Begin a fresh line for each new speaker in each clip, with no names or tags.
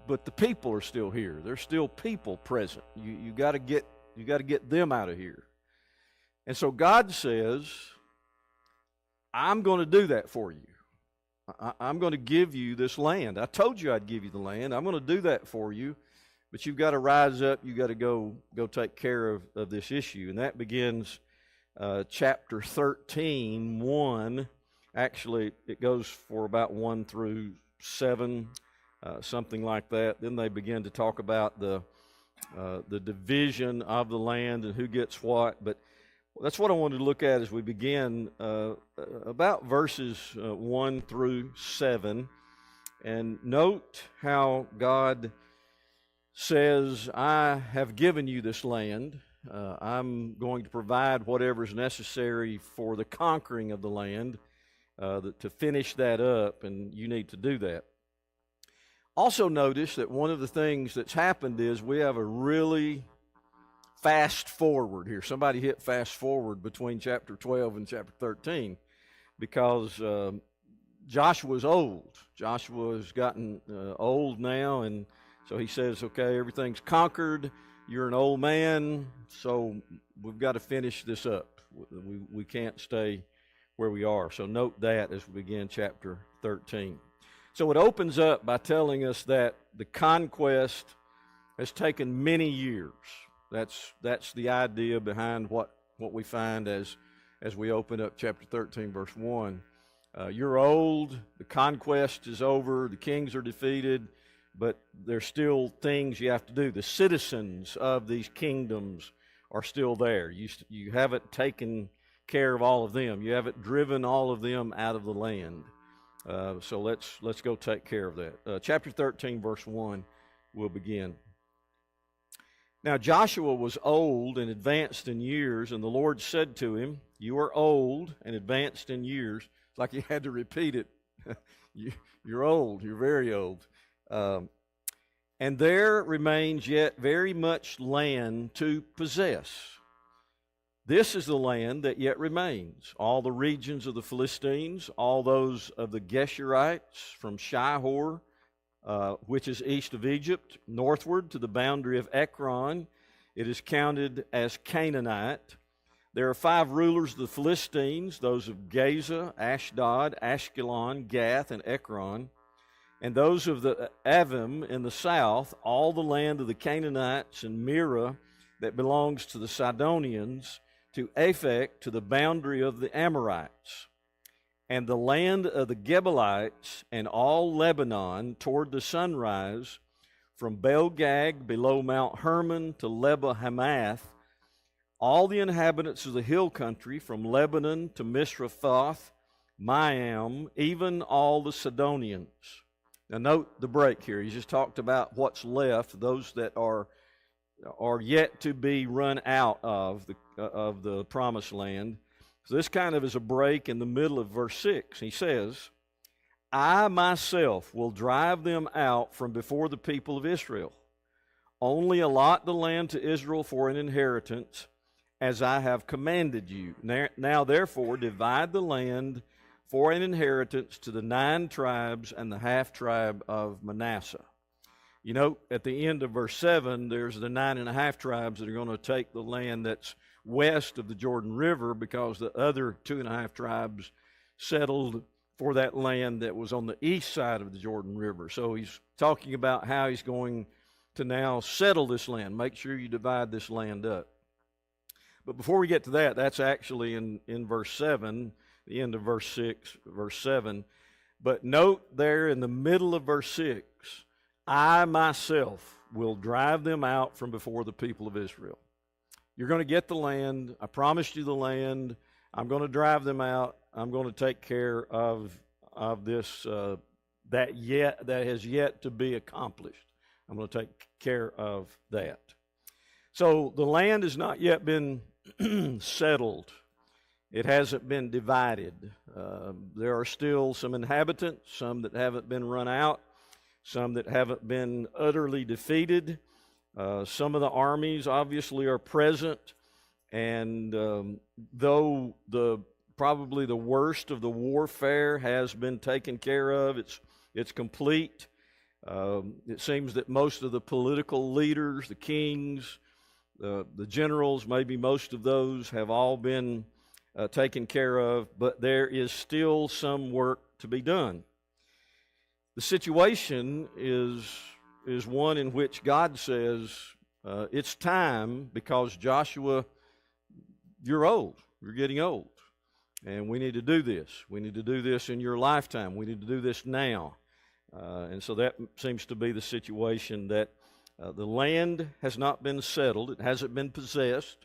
but the people are still here. There's still people present. You got to get them out of here. And so God says, I'm going to do that for you. I'm going to give you this land. I told you I'd give you the land. I'm going to do that for you, but you've got to rise up. You've got to go take care of this issue. And that begins chapter 13, 1. Actually, it goes for about 1 through 7, something like that. Then they begin to talk about the division of the land and who gets what. But that's what I wanted to look at as we begin about verses 1 through 7. And note how God says, I have given you this land. I'm going to provide whatever is necessary for the conquering of the land to finish that up, and you need to do that. Also notice that one of the things that's happened is we have a really fast forward here. Somebody hit fast forward between chapter 12 and chapter 13 because Joshua's old. Joshua's gotten old now, and so he says, okay, everything's conquered. You're an old man, so we've got to finish this up. We can't stay where we are. So note that as we begin chapter 13. So it opens up by telling us that the conquest has taken many years. That's the idea behind what we find as we open up chapter 13, verse 1. You're old, the conquest is over, the kings are defeated, but there's still things you have to do. The citizens of these kingdoms are still there. You haven't taken care of all of them. You haven't driven all of them out of the land. So let's go take care of that. Chapter 13, verse 1, we'll begin. Now Joshua was old and advanced in years, and the Lord said to him, you are old and advanced in years. It's like he had to repeat it. You're old. You're very old. And there remains yet very much land to possess. This is the land that yet remains, all the regions of the Philistines, all those of the Geshurites from Shihor, which is east of Egypt, northward to the boundary of Ekron. It is counted as Canaanite. There are 5 rulers of the Philistines, those of Gaza, Ashdod, Ashkelon, Gath, and Ekron. And those of the Avim in the south, all the land of the Canaanites and Mirah that belongs to the Sidonians, to Aphek, to the boundary of the Amorites, and the land of the Gebalites, and all Lebanon toward the sunrise, from Belgag below Mount Hermon to Lebo Hamath, all the inhabitants of the hill country, from Lebanon to Misrephoth, Maim, even all the Sidonians. Now note the break here. He just talked about what's left, those that are yet to be run out of the promised land. So this kind of is a break in the middle of verse 6. He says, I myself will drive them out from before the people of Israel. Only allot the land to Israel for an inheritance, as I have commanded you. Now therefore divide the land for an inheritance to the 9 tribes and the half tribe of Manasseh. You know, at the end of verse 7, there's the 9.5 tribes that are going to take the land that's west of the Jordan River, because the other 2.5 tribes settled for that land that was on the east side of the Jordan River. So he's talking about how he's going to now settle this land. Make sure you divide this land up. But before we get to that, that's actually in verse 7, the end of verse 6, verse 7. But note there in the middle of verse 6, I myself will drive them out from before the people of Israel. You're going to get the land. I promised you the land. I'm going to drive them out. I'm going to take care of this that has yet to be accomplished. I'm going to take care of that. So the land has not yet been settled. It hasn't been divided. There are still some inhabitants, some that haven't been run out, some that haven't been utterly defeated. Some of the armies obviously are present, and though probably the worst of the warfare has been taken care of, it's complete. It seems that most of the political leaders, the kings, the generals, maybe most of those have all been taken care of, but there is still some work to be done. The situation is one in which God says, it's time, because Joshua, you're old. You're getting old. And we need to do this. We need to do this in your lifetime. We need to do this now. And so that seems to be the situation, that the land has not been settled. It hasn't been possessed.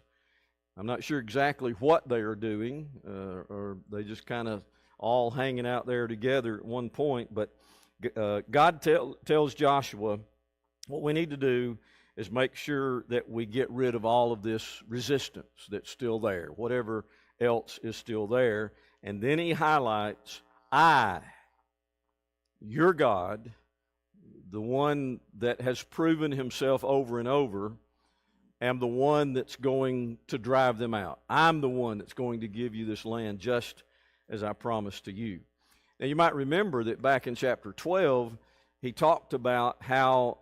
I'm not sure exactly what they are doing, or they just kind of all hanging out there together at one point. But God tells Joshua, what we need to do is make sure that we get rid of all of this resistance that's still there, whatever else is still there. And then he highlights, I, your God, the one that has proven himself over and over, am the one that's going to drive them out. I'm the one that's going to give you this land just as I promised to you. Now you might remember that back in chapter 12, he talked about how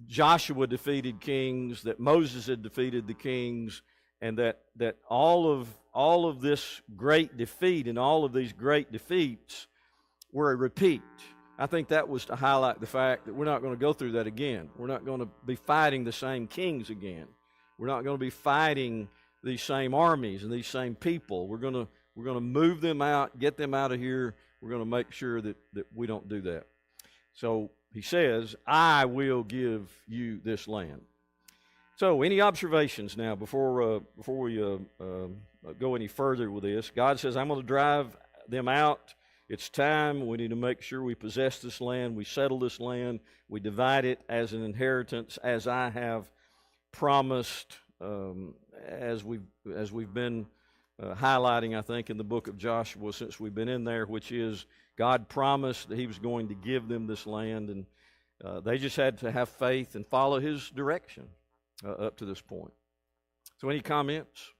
Joshua defeated kings, that Moses had defeated the kings, and that all of this great defeat and all of these great defeats were a repeat. I think that was to highlight the fact that we're not going to go through that again. We're not going to be fighting the same kings again. We're not going to be fighting these same armies and these same people. We're going to move them out, get them out of here. We're going to make sure that we don't do that. So he says, I will give you this land. So any observations now before we go any further with this? God says, I'm going to drive them out. It's time. We need to make sure we possess this land. We settle this land. We divide it as an inheritance, as I have promised, as we've been highlighting, I think, in the book of Joshua since we've been in there, which is God promised that he was going to give them this land, and they just had to have faith and follow his direction up to this point. So any comments?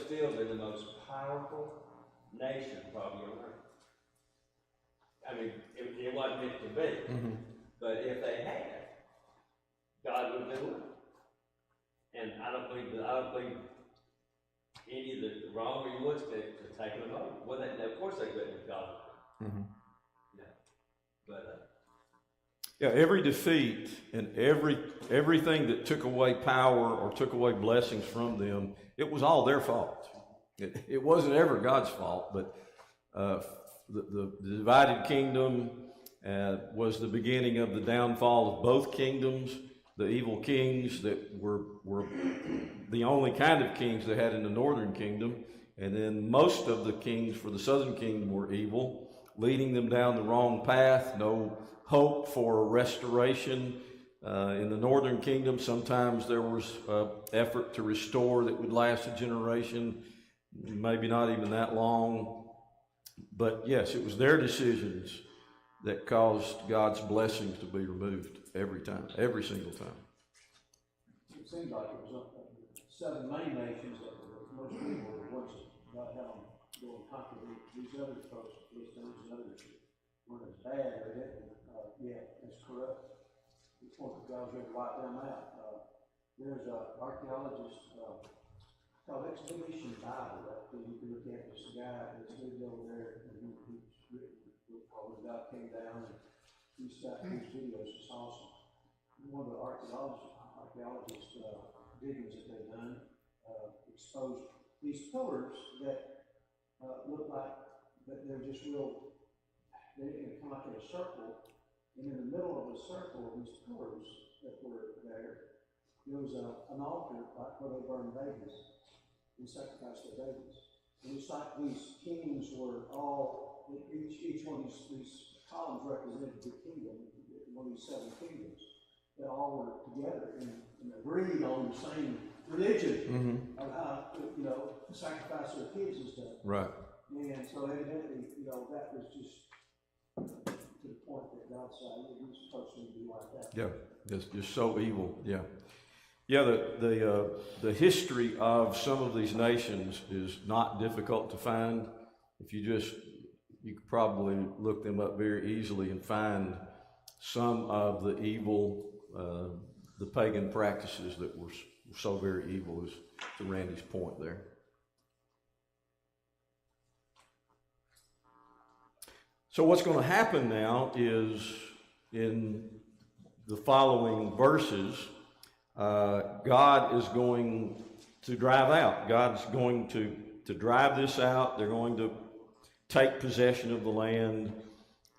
Still been the most powerful nation probably on earth. I mean, it wasn't meant to be, but if they had, God would do it. And I don't believe any of the wrong or was to take them over. Well, of course they couldn't have God. Yeah, but
Yeah, every defeat and everything that took away power or took away blessings from them, it was all their fault. It wasn't ever God's fault, but the divided kingdom was the beginning of the downfall of both kingdoms. The evil kings that were the only kind of kings they had in the northern kingdom, and then most of the kings for the southern kingdom were evil, leading them down the wrong path. No hope for restoration. In the northern kingdom, sometimes there was effort to restore that would last a generation, maybe not even that long. But yes, it was their decisions that caused God's blessings to be removed every time, every single time.
It seemed like it was seven main nations that most people were once God had them go and conquer these other folks, Philistines and others, weren't as bad, or as corrupt. It's one that God was going to wipe them out. There's an archaeologist called Expedition Bible that you can look at. This guy that's lived over there, and he's written a book called When God Came Down, and he's got these videos. It's awesome. One of the archaeologists diggings that they've done exposed these pillars that look like that they're just real. They come like in a circle, and in the middle of the circle of these pillars that were there was an altar like where they burned babies and sacrificed their babies. And it's like these kings were all, each one of these columns represented the kingdom, one of these seven kingdoms. that all were together and agreed on the same religion of how, you know, to sacrifice their kids and stuff.
Right.
And so evidently, you know, that was just to the point that God said it was supposed to be like that.
Yeah, it's just so evil. Yeah, yeah. The history of some of these nations is not difficult to find. If you could probably look them up very easily and find some of the evil, the pagan practices that were so very evil, as to Randy's point there. So what's going to happen now is, in the following verses, God is going to drive out. God's going to drive this out. They're going to take possession of the land.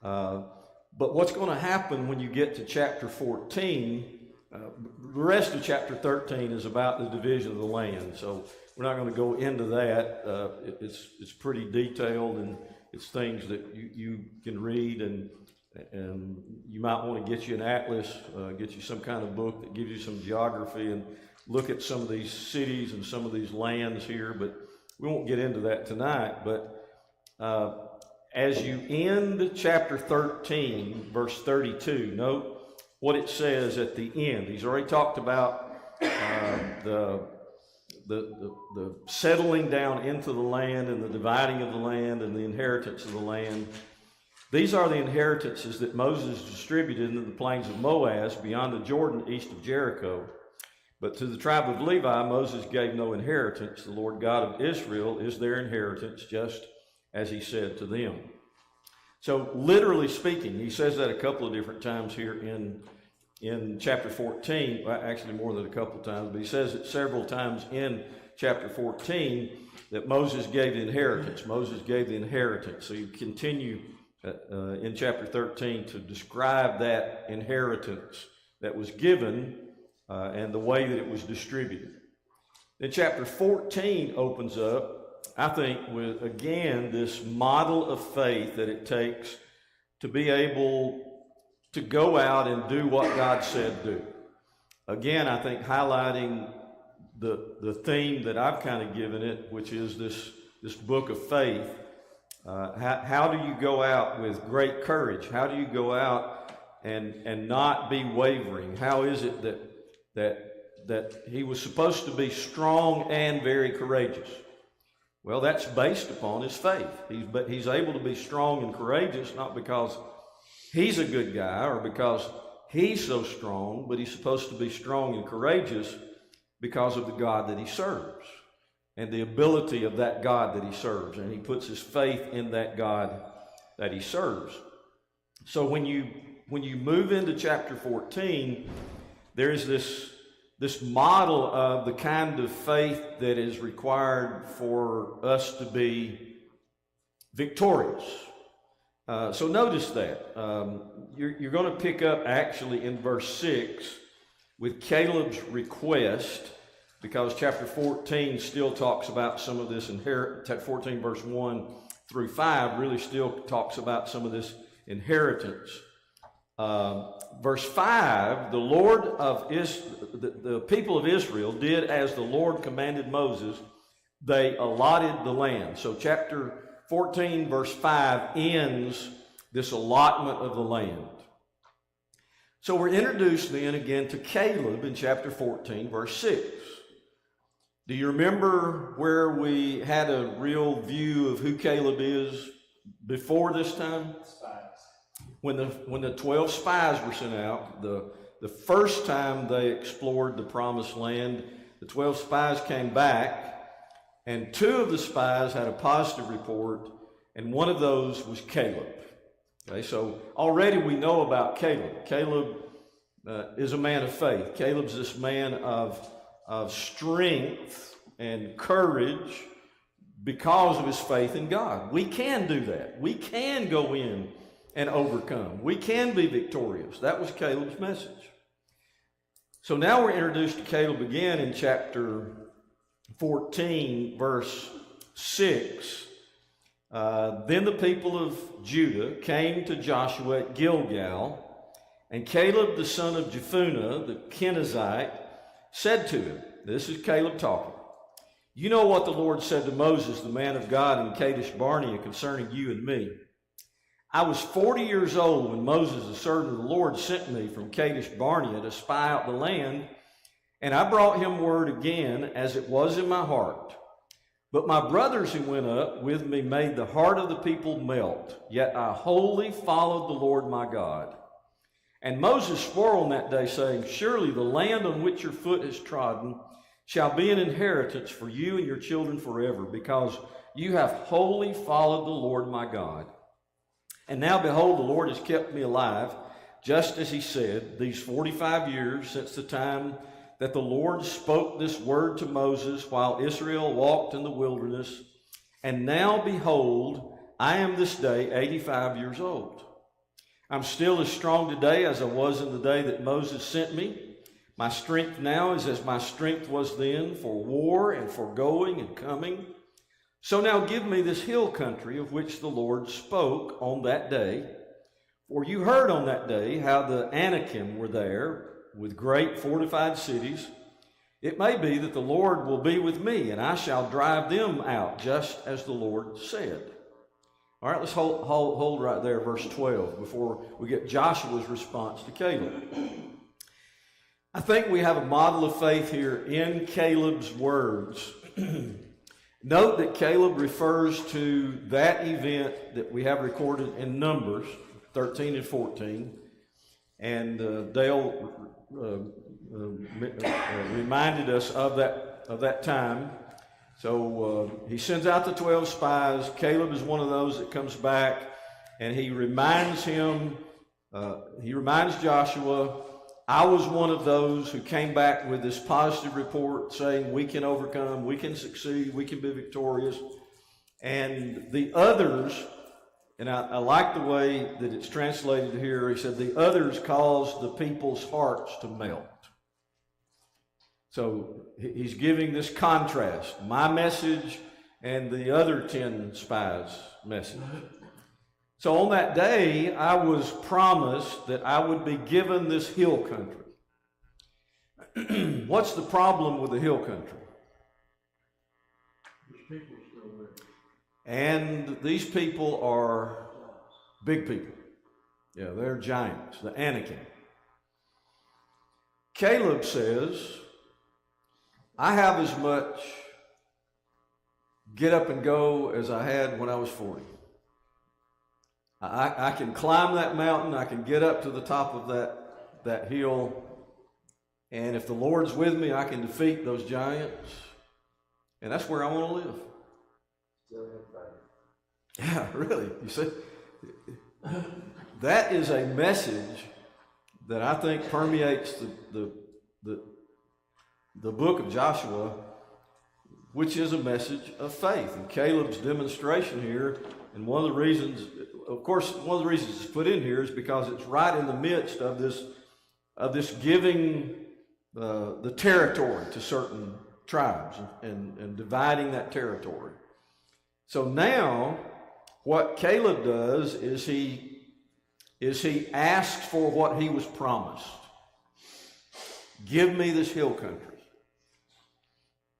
But what's going to happen when you get to chapter 14, the rest of chapter 13 is about the division of the land. So we're not going to go into that. It's pretty detailed, and it's things that you can read, and you might want to get you an atlas, get you some kind of book that gives you some geography, and look at some of these cities and some of these lands here, but we won't get into that tonight. But as you end chapter 13, verse 32, note what it says at the end. He's already talked about the settling down into the land and the dividing of the land and the inheritance of the land. These are the inheritances that Moses distributed into the plains of Moab beyond the Jordan east of Jericho. But to the tribe of Levi, Moses gave no inheritance. The Lord God of Israel is their inheritance, just as he said to them. So literally speaking, he says that a couple of different times here in chapter 14, well, actually more than a couple of times, but he says it several times in chapter 14 that Moses gave the inheritance. Moses gave the inheritance. So you continue in chapter 13 to describe that inheritance that was given and the way that it was distributed. Then chapter 14 opens up, I think, with, again, this model of faith that it takes to be able to go out and do what God said do. Again, I think highlighting the theme that I've kind of given it, which is this book of faith. How do you go out with great courage? How do you go out and not be wavering? How is it that he was supposed to be strong and very courageous? Well, that's based upon his faith. He's able to be strong and courageous, not because he's a good guy or because he's so strong, but he's supposed to be strong and courageous because of the God that he serves and the ability of that God that he serves. And he puts his faith in that God that he serves. So when you move into chapter 14, there's this model of the kind of faith that is required for us to be victorious. So notice that. You're going to pick up actually in verse 6 with Caleb's request, because chapter 14 still talks about some of this inheritance. 14 verse 1 through 5 really still talks about some of this inheritance. Verse 5, the people of Israel did as the Lord commanded Moses. They allotted the land. So chapter 14 verse 5 ends this allotment of the land. So we're introduced then again to Caleb in chapter 14 verse 6. Do you remember where we had a real view of who Caleb is before this time? When the 12 spies were sent out, the first time they explored the promised land, the 12 spies came back, and 2 of the spies had a positive report, and one of those was Caleb. Okay, so already we know about Caleb. Caleb is a man of faith. Caleb's this man of strength and courage because of his faith in God. We can do that. We can go in and overcome. We can be victorious. That was Caleb's message. So now we're introduced to Caleb again in chapter 14, verse 6. Then the people of Judah came to Joshua at Gilgal, And Caleb the son of Jephunneh, the Kenizzite, said to him, this is Caleb talking, you know what the Lord said to Moses, the man of God, in Kadesh Barnea concerning you and me. I was 40 years old when Moses, the servant of the Lord, sent me from Kadesh Barnea to spy out the land, and I brought him word again as it was in my heart. But my brothers who went up with me made the heart of the people melt, yet I wholly followed the Lord my God. And Moses swore on that day, saying, surely the land on which your foot has trodden shall be an inheritance for you and your children forever, because you have wholly followed the Lord my God. And now, behold, the Lord has kept me alive, just as he said, these 45 years since the time that the Lord spoke this word to Moses while Israel walked in the wilderness. And now, behold, I am this day 85 years old. I'm still as strong today as I was in the day that Moses sent me. My strength now is as my strength was then for war and for going and coming. So now give me this hill country of which the Lord spoke on that day. For you heard on that day how the Anakim were there with great fortified cities. It may be that the Lord will be with me, and I shall drive them out, just as the Lord said. All right, let's hold right there, verse 12, before we get Joshua's response to Caleb. I think we have a model of faith here in Caleb's words. Note that Caleb refers to that event that we have recorded in Numbers 13 and 14. And Dale reminded us of that time. So he sends out the 12 spies. Caleb is one of those that comes back, and he reminds Joshua, I was one of those who came back with this positive report saying we can overcome, we can succeed, we can be victorious. And the others, and I like the way that it's translated here, he said the others caused the people's hearts to melt. So he's giving this contrast, my message and the other 10 spies' message. So on that day, I was promised that I would be given this hill country. What's the problem with the hill country?
There's people still there.
And these people are big people. Yeah, they're giants, the Anakim. Caleb says, I have as much get up and go as I had when I was 40. I can climb that mountain. I can get up to the top of that hill. And if the Lord's with me, I can defeat those giants. And that's where I want to live. Yeah, really. You see? That is a message that I think permeates the book of Joshua, which is a message of faith. And Caleb's demonstration here, and one of the reasons it's put in here is because it's right in the midst of this giving the territory to certain tribes and dividing that territory. So now, what Caleb does is he asks for what he was promised. Give me this hill country.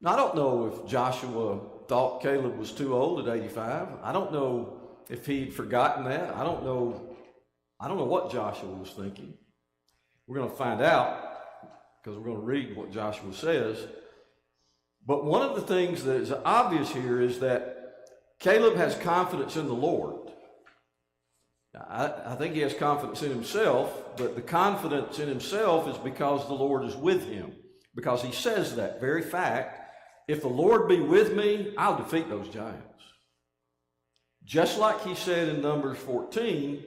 Now, I don't know if Joshua thought Caleb was too old at 85. I don't know if he'd forgotten that. I don't know what Joshua was thinking. We're going to find out because we're going to read what Joshua says. But one of the things that is obvious here is that Caleb has confidence in the Lord. I think he has confidence in himself, but the confidence in himself is because the Lord is with him. Because he says that very fact, if the Lord be with me, I'll defeat those giants. Just like he said in Numbers 14,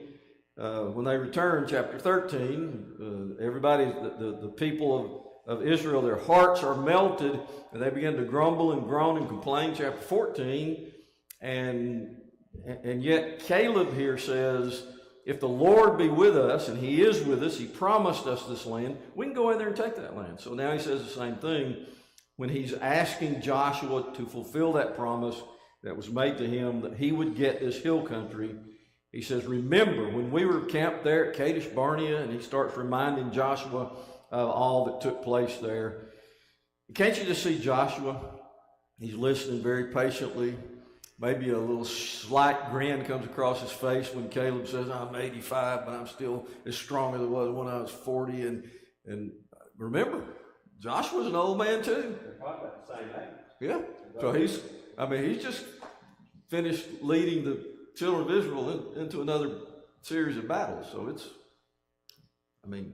when they returned, chapter 13, everybody, the people of Israel, their hearts are melted, and they begin to grumble and groan and complain, chapter 14. And yet Caleb here says, if the Lord be with us, and he is with us, he promised us this land, we can go in there and take that land. So now he says the same thing when he's asking Joshua to fulfill that promise that was made to him, that he would get this hill country. He says, remember when we were camped there at Kadesh Barnea, and he starts reminding Joshua of all that took place there. Can't you just see Joshua? He's listening very patiently. Maybe a little slight grin comes across his face when Caleb says, I'm 85, but I'm still as strong as I was when I was 40. And remember, Joshua's an old man too.
They're probably about the same age.
Yeah. So he's just finished leading the children of Israel into another series of battles. So the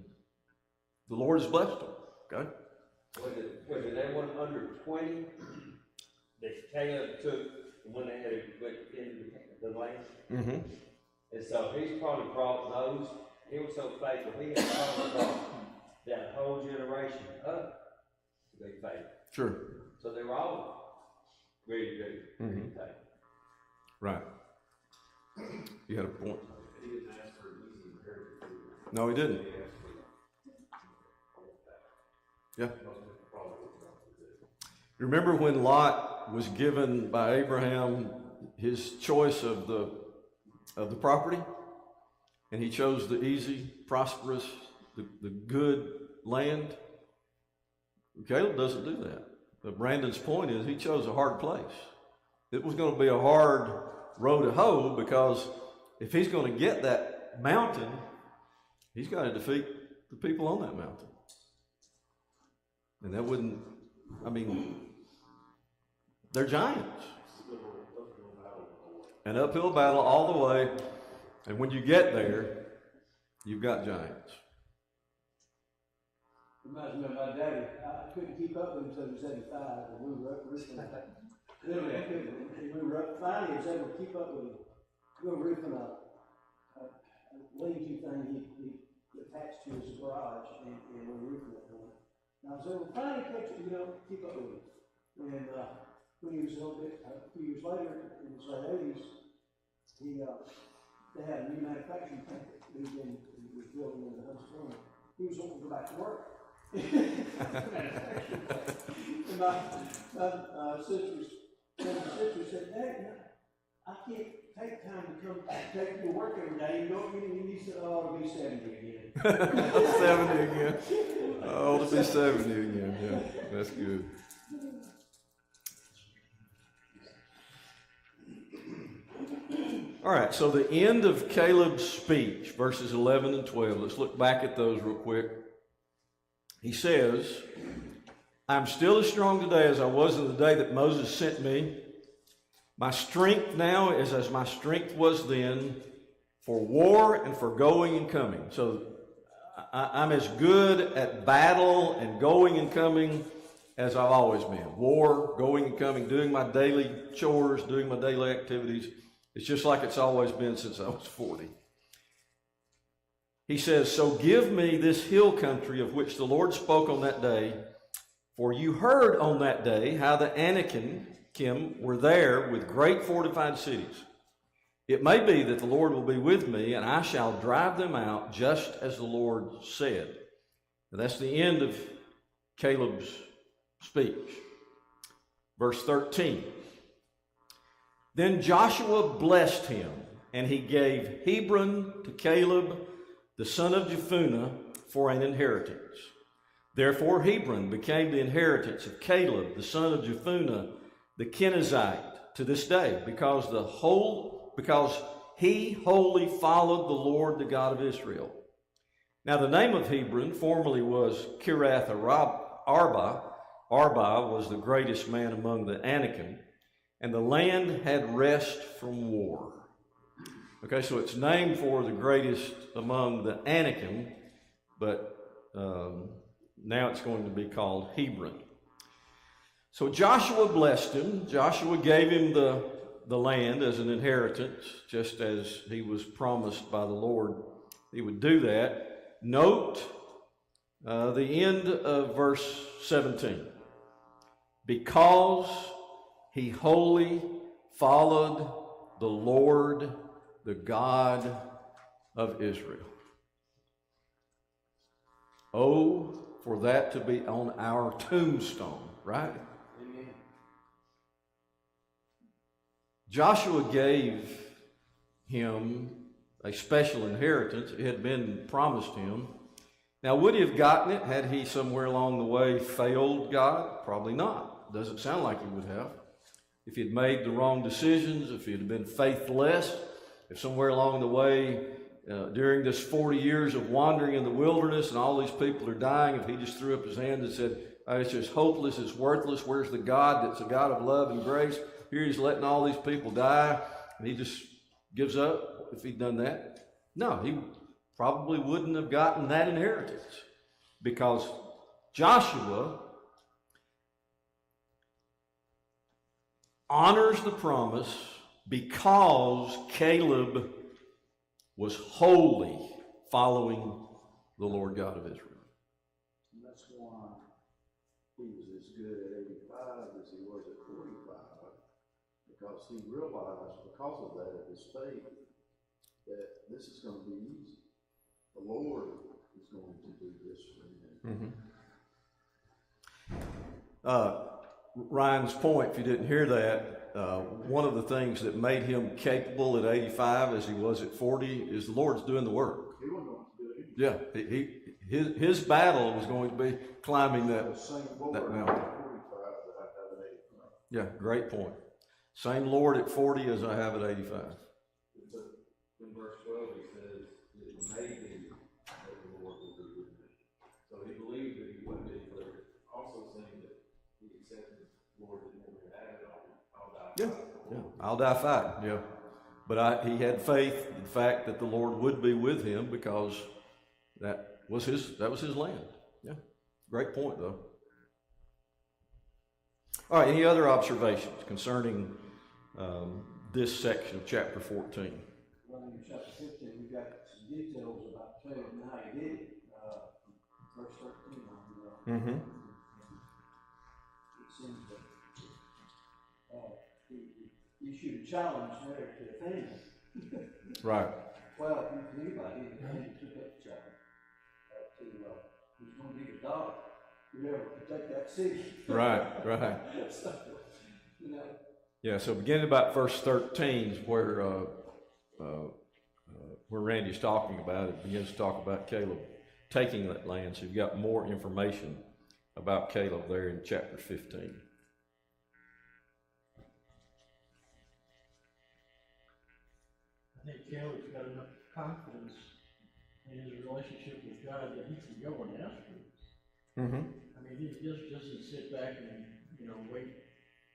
Lord has blessed them. Okay?
Was it everyone under 20 that Caleb took when they had went into the land?
Mm-hmm.
And so he's probably brought those. He was so faithful. He had probably brought that whole generation up to be faithful.
Sure.
So they were all ready to do.
Mm-hmm. Right. You had a point.
He didn't ask for an easy inheritance.
No, he didn't.
He asked for
Yeah.
most people probably would not do it.
Remember when Lot was given by Abraham his choice of the property? And he chose the easy, prosperous, the good land? Caleb doesn't do that. But Brandon's point is he chose a hard place. It was going to be a hard row to hoe, because if he's going to get that mountain, he's got to defeat the people on that mountain. And that wouldn't, they're giants. An uphill battle all the way. And when you get there, you've got giants.
Reminds me of my daddy. I couldn't keep up with him until he was 75, and we were up roofing. Literally, I couldn't. We were up, finally, I was able to keep up with him. We were roofing a lean-to thing he attached to his garage, and we were roofing it. And I was able to finally keep up with him. And when he was a little bit, a few years later, in his late 80s, they had a new manufacturing plant that he was building in the Hunts Corner. He was wanting to go back to work. And my sister said, Dad, I can't take time to come take you to work every day. You don't get it. And he said, oh, I'll be 70 again.
70 again. Oh, to be 70 again. Yeah, that's good. All right, so the end of Caleb's speech, verses 11 and 12. Let's look back at those real quick. He says, I'm still as strong today as I was in the day that Moses sent me. My strength now is as my strength was then, for war and for going and coming. So I'm as good at battle and going and coming as I've always been. War, going and coming, doing my daily chores, doing my daily activities. It's just like it's always been since I was 40. He says, so give me this hill country of which the Lord spoke on that day, for you heard on that day how the Anakim were there with great fortified cities. It may be that the Lord will be with me, and I shall drive them out just as the Lord said. Now, that's the end of Caleb's speech. Verse 13. Then Joshua blessed him, and he gave Hebron to Caleb, the son of Jephunneh, for an inheritance. Therefore Hebron became the inheritance of Caleb, the son of Jephunneh, the Kenizzite, to this day, because he wholly followed the Lord, the God of Israel. Now the name of Hebron formerly was Kiriath Arba. Arba was the greatest man among the Anakim, and the land had rest from war. Okay, so it's named for the greatest among the Anakim, but now it's going to be called Hebron. So Joshua blessed him. Joshua gave him the land as an inheritance, just as he was promised by the Lord he would do that. Note the end of verse 17. Because he wholly followed the Lord, the God of Israel. Oh, for that to be on our tombstone, right?
Amen.
Joshua gave him a special inheritance. It had been promised him. Now, would he have gotten it had he somewhere along the way failed God? Probably not. Doesn't sound like he would have. If he had made the wrong decisions, if he had been faithless, if somewhere along the way, during this 40 years of wandering in the wilderness and all these people are dying, if he just threw up his hand and said, oh, it's just hopeless, it's worthless, where's the God that's a God of love and grace? Here he's letting all these people die, and he just gives up if he'd done that? No, he probably wouldn't have gotten that inheritance, because Joshua honors the promise because Caleb was wholly following the Lord God of Israel.
And that's why he was as good at 85 as he was at 45, because he realized, because of that, of his faith, that this is going to be easy. The Lord is going to do this for him.
Ryan's point, if you didn't hear that, one of the things that made him capable at 85 as he was at 40 is the Lord's doing the work.
He wasn't going to do it.
Yeah, his battle was going to be climbing that,
The same Lord
that
at
mountain.
45 that I have at 85.
Yeah, great point. Same Lord at 40 as I have at 85.
But in verse 12, he says, it may be that the Lord will be with me. So he believed that he would be, but also saying that he accepted the Lord that he would have it on. I'll die.
Yeah, I'll die fighting, yeah. But he had faith in the fact that the Lord would be with him because that was his land. Yeah, great point though. All right, any other observations concerning this section of chapter 14?
Well, in chapter 15, we've got some details about Caleb and how he did it. Verse 13 on
Mm-hmm.
it seems that he issued a challenge there to Nathaniel.
Right.
Well, anybody took up the challenge who's going to be the daughter, whoever could take that city.
Right.
So, you know.
Yeah, so beginning about verse 13 is where Randy's talking about it. Begins to talk about Caleb taking that land. So you've got more information about Caleb there in chapter 15.
I think Caleb's got enough confidence in his relationship with God that he can go and ask for this.
Mm-hmm.
I mean, he just doesn't sit back and, wait.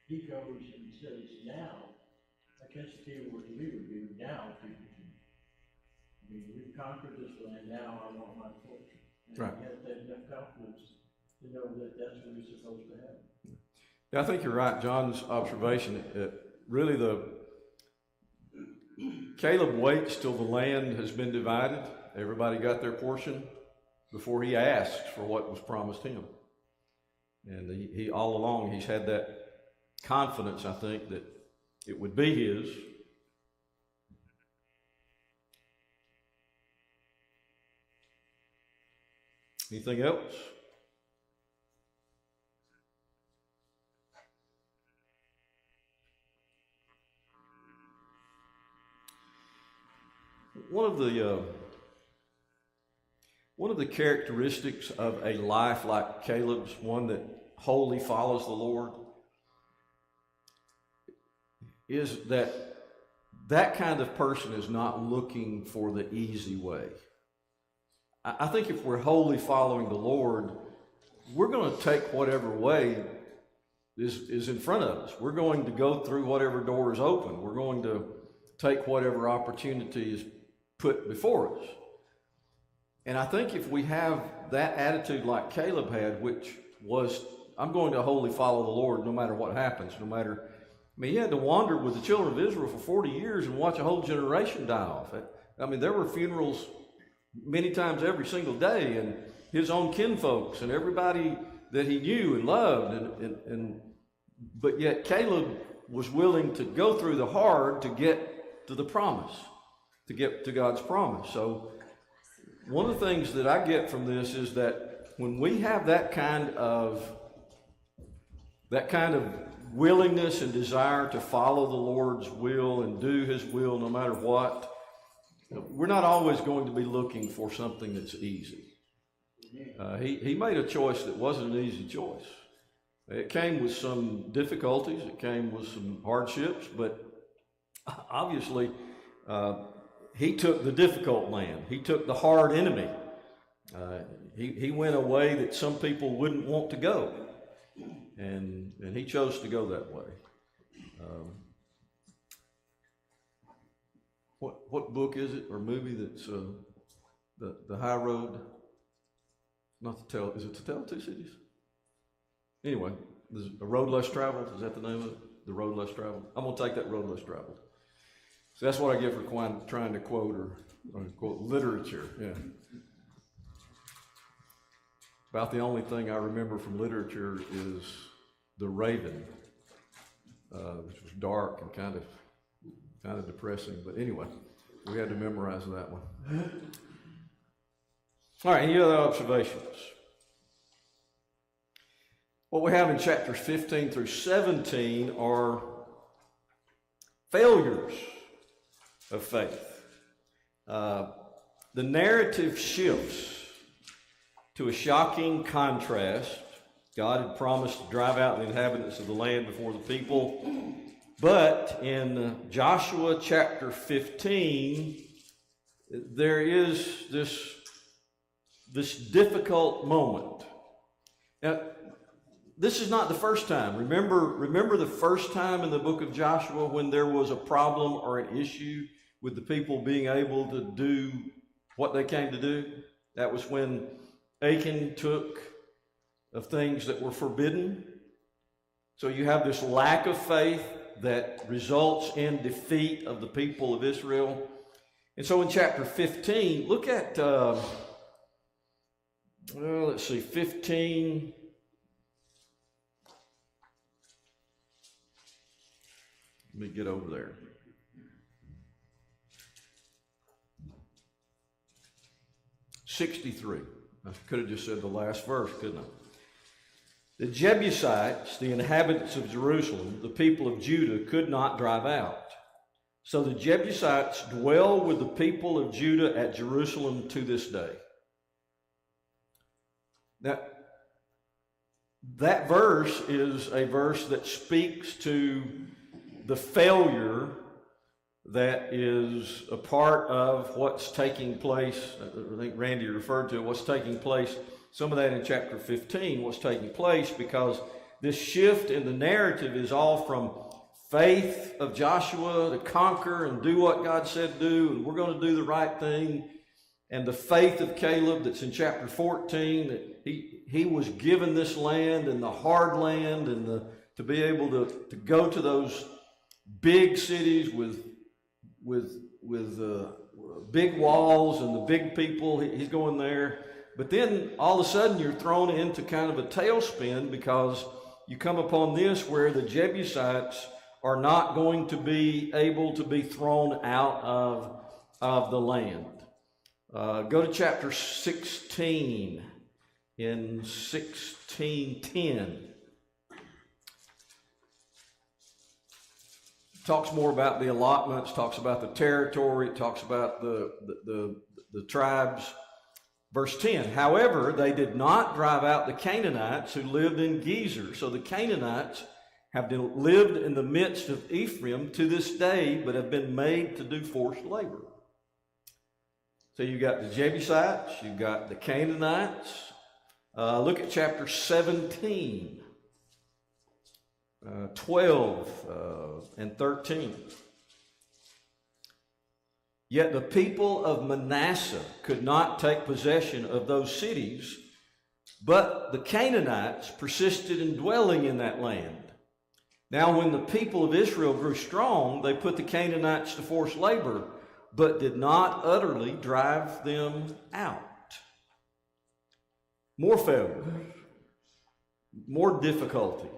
He goes and says, now, I guess if he were we would do now, we've conquered this land, now I want my portion. And
Right.
he has that enough confidence to know that that's what he's supposed to have.
Yeah, I think you're right, John's observation. Really, Caleb waits till the land has been divided. Everybody got their portion before he asks for what was promised him. And he all along, he's had that confidence, I think, that it would be his. Anything else? One of the characteristics of a life like Caleb's, one that wholly follows the Lord, is that kind of person is not looking for the easy way. I think if we're wholly following the Lord, we're going to take whatever way is in front of us. We're going to go through whatever door is open. We're going to take whatever opportunity is put before us. And I think if we have that attitude like Caleb had, which was, I'm going to wholly follow the Lord no matter what happens, he had to wander with the children of Israel for 40 years and watch a whole generation die off. There were funerals many times every single day, and his own kinfolks and everybody that he knew and loved, but yet Caleb was willing to go through the hard to get to the promise, to get to God's promise. So one of the things that I get from this is that when we have that kind of willingness and desire to follow the Lord's will and do his will no matter what, We're not always going to be looking for something that's easy. He made a choice that wasn't an easy choice. It came with some difficulties, it came with some hardships, but obviously he took the difficult land. He took the hard enemy. He went a way that some people wouldn't want to go, and he chose to go that way. What book is it or movie that's the High Road? Not to tell. Is it To Tell Two Cities? Anyway, there's A Road Less Traveled. Is that the name of it? The Road Less Traveled. I'm gonna take that Road Less Traveled. So that's what I get for trying to quote or quote literature. Yeah. About the only thing I remember from literature is The Raven, which was dark and kind of depressing. But anyway, we had to memorize that one. All right, any other observations? What we have in chapters 15 through 17 are failures of faith. The narrative shifts to a shocking contrast. God had promised to drive out the inhabitants of the land before the people. But in Joshua chapter 15, there is this difficult moment. Now, this is not the first time. Remember the first time in the book of Joshua when there was a problem or an issue with the people being able to do what they came to do? That was when Achan took of things that were forbidden. So you have this lack of faith that results in defeat of the people of Israel. And so in chapter 15, look at, let's see, 15. Let me get over there. '63. I could have just said the last verse, couldn't I? The Jebusites, the inhabitants of Jerusalem, the people of Judah, could not drive out. So the Jebusites dwell with the people of Judah at Jerusalem to this day. Now, that verse is a verse that speaks to the failure that is a part of what's taking place. I think Randy referred to what's taking place. Some of that in chapter 15, what's taking place, because this shift in the narrative is all from faith of Joshua to conquer and do what God said do, and we're going to do the right thing, and the faith of Caleb that's in chapter 14, that he was given this land and the hard land, and to be able to go to those big cities with big walls and the big people. He's going there. But then all of a sudden you're thrown into kind of a tailspin, because you come upon this where the Jebusites are not going to be able to be thrown out of the land. Go to chapter 16 in 16:10. Talks more about the allotments, talks about the territory, talks about the tribes. Verse 10, however, they did not drive out the Canaanites who lived in Gezer. So the Canaanites have lived in the midst of Ephraim to this day, but have been made to do forced labor. So you've got the Jebusites, you've got the Canaanites. Look at chapter 17. 12 and 13. Yet the people of Manasseh could not take possession of those cities, but the Canaanites persisted in dwelling in that land. Now when the people of Israel grew strong, they put the Canaanites to forced labor, but did not utterly drive them out. More failure, more difficulty.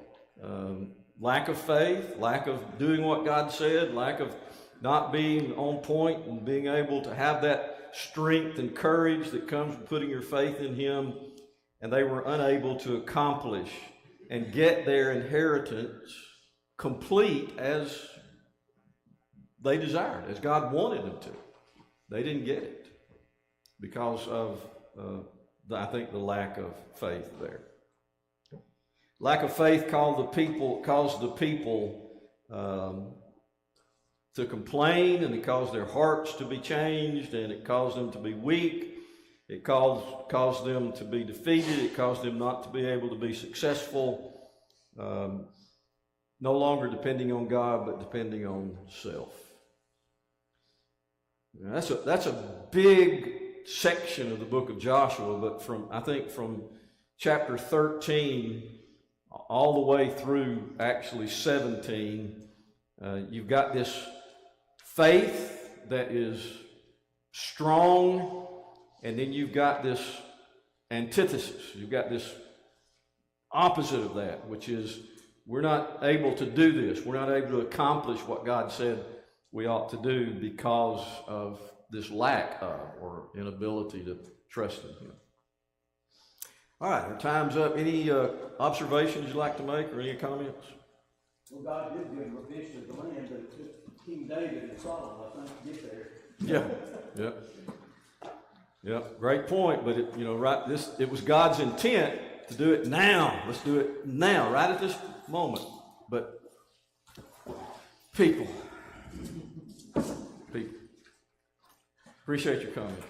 Lack of faith, lack of doing what God said, lack of not being on point and being able to have that strength and courage that comes from putting your faith in Him. And they were unable to accomplish and get their inheritance complete as they desired, as God wanted them to. They didn't get it because of, I think, the lack of faith there. Lack of faith caused the people to complain, and it caused their hearts to be changed, and it caused them to be weak. It caused them to be defeated. It caused them not to be able to be successful, no longer depending on God, but depending on self. Now, that's a big section of the book of Joshua, but I think from chapter 13 all the way through actually 17, you've got this faith that is strong, and then you've got this antithesis. You've got this opposite of that, which is we're not able to do this. We're not able to accomplish what God said we ought to do because of this lack of or inability to trust in Him. All right, our time's up. Any observations you'd like to make or any comments?
Well, God did give them a vision of the land, but it took King David and Solomon, I think, to get there. Yeah. Great point. But it was God's intent to do it now. Let's do it now, right at this moment. But people. Appreciate your comment.